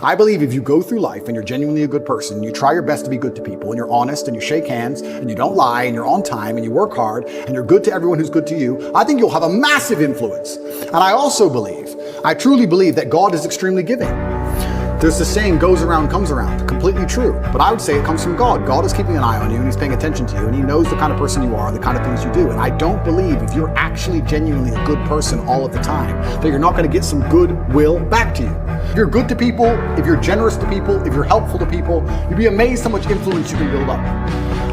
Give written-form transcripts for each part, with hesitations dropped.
I believe if you go through life and you're genuinely a good person, you try your best to be good to people, and you're honest, and you shake hands, and you don't lie, and you're on time, and you work hard, and you're good to everyone who's good to you, I think you'll have a massive influence. And I also believe, I truly believe that God is extremely giving. There's the saying, goes around, comes around. Completely true. But I would say it comes from God. God is keeping an eye on you, and he's paying attention to you, and he knows the kind of person you are, the kind of things you do. And I don't believe if you're actually genuinely a good person all of the time, that you're not going to get some goodwill back to you. If you're good to people, if you're generous to people, if you're helpful to people, you'd be amazed how much influence you can build up.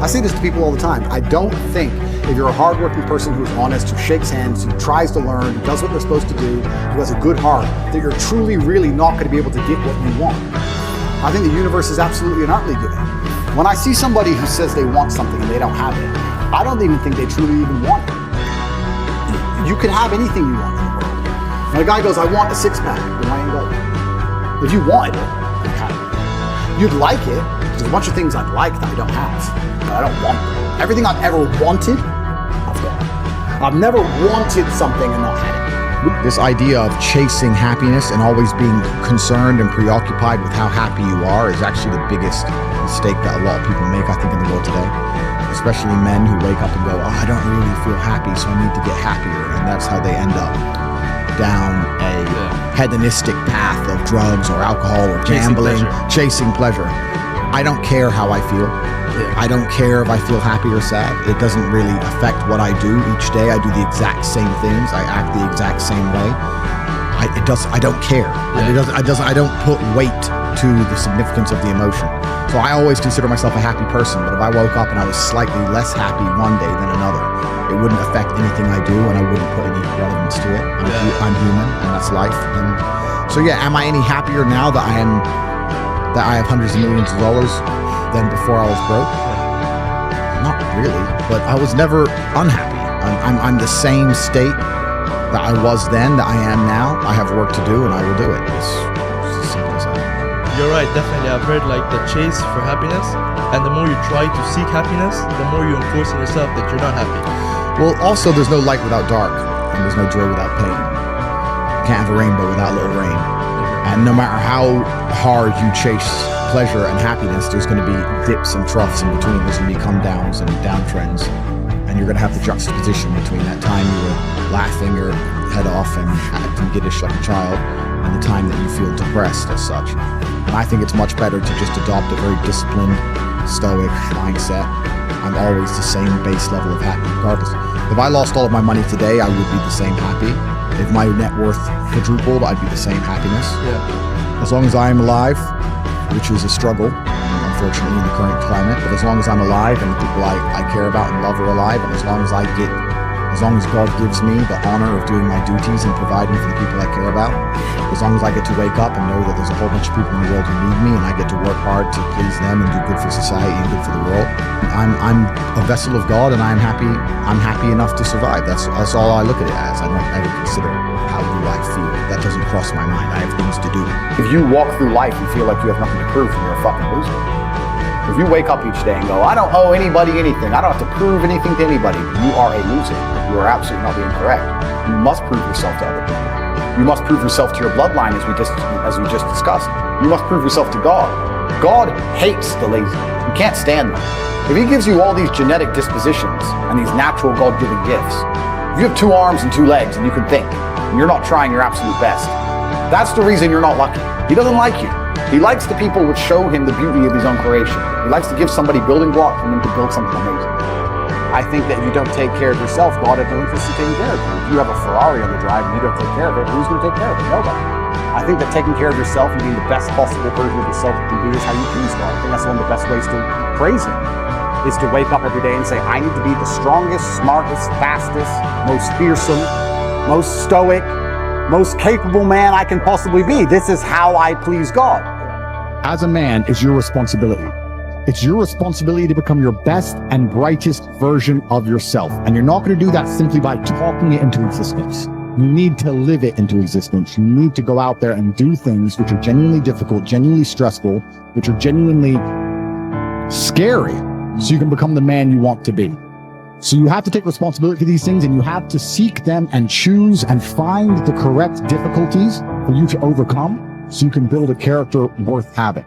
I say this to people all the time. I don't think if you're a hardworking person who's honest, who shakes hands, who tries to learn, who does what they're supposed to do, who has a good heart, that you're truly, really not going to be able to get what you want. I think the universe is absolutely and utterly giving. When I see somebody who says they want something and they don't have it, I don't even think they truly even want it. You can have anything you want in the world. When a guy goes, I want a six-pack, then why ain't got it? If you want it, you have it. You'd like it. There's a bunch of things I'd like that I don't have, but I don't want them. Everything I've ever wanted, I've got. I've never wanted something and not had it. This idea of chasing happiness and always being concerned and preoccupied with how happy you are is actually the biggest mistake that a lot of people make, I think, in the world today. Especially men who wake up and go, oh, I don't really feel happy, so I need to get happier. And that's how they end up down a hedonistic path of drugs or alcohol or gambling, chasing pleasure. I don't care how I feel. I don't care if I feel happy or sad. It doesn't really affect what I do each day. I do the exact same things. I act the exact same way. I don't care. I don't put weight to the significance of the emotion. So I always consider myself a happy person, but if I woke up and I was slightly less happy one day than another, it wouldn't affect anything I do, and I wouldn't put any relevance to it. I'm human, and that's life. And so yeah, am I any happier now that I have hundreds of millions of dollars than before I was broke? Not really, but I was never unhappy. I'm the same state that I was then that I am now. I have work to do, and I will do it. It's as simple as that. You're right, definitely. I've heard like the chase for happiness, and the more you try to seek happiness, the more you enforce in yourself that you're not happy. Well, also, there's no light without dark, and there's no joy without pain. You can't have a rainbow without a little rain. And no matter how hard you chase pleasure and happiness, there's going to be dips and troughs in between. There's going to be come downs and downtrends, and you're going to have the juxtaposition between that time you were laughing your head off and acting giddish like a child, and the time that you feel depressed as such. And I think it's much better to just adopt a very disciplined, stoic mindset. I'm always the same base level of happy regardless. If I lost all of my money today, I would be the same happy. If my net worth quadrupled, I'd be the same happiness. As long as I'm alive, which is a struggle, unfortunately, in the current climate, but as long as I'm alive and the people I care about and love are alive, and as long as God gives me the honor of doing my duties and providing for the people I care about, as long as I get to wake up and know that there's a whole bunch of people in the world who need me, and I get to work hard to please them and do good for society and good for the world, I'm a vessel of God, and I'm happy enough to survive. That's all I look at it as. I don't ever consider how do I feel. That doesn't cross my mind. I have things to do. If you walk through life and feel like you have nothing to prove, then you're a fucking loser. If you wake up each day and go, I don't owe anybody anything, I don't have to prove anything to anybody, you are a loser. You are absolutely not being correct. You must prove yourself to other people. You must prove yourself to your bloodline, as we just discussed. You must prove yourself to God. God hates the lazy. You can't stand them. If he gives you all these genetic dispositions and these natural God-given gifts, if you have 2 arms and 2 legs and you can think, and you're not trying your absolute best, that's the reason you're not lucky. He doesn't like you. He likes the people which show him the beauty of his own creation. He likes to give somebody building blocks for them to build something amazing. I think that if you don't take care of yourself, God has no interest in taking care of you. If you have a Ferrari on the drive and you don't take care of it, who's going to take care of it? Nobody. I think that taking care of yourself and being the best possible version of yourself you can be is how you please God. I think that's one of the best ways to praise him, is to wake up every day and say, I need to be the strongest, smartest, fastest, most fearsome, most stoic, most capable man I can possibly be. This is how I please God. As a man, it's your responsibility. It's your responsibility to become your best and brightest version of yourself. And you're not going to do that simply by talking it into existence. You need to live it into existence. You need to go out there and do things which are genuinely difficult, genuinely stressful, which are genuinely scary, so you can become the man you want to be. So you have to take responsibility for these things, and you have to seek them and choose and find the correct difficulties for you to overcome. so you can build a character worth having.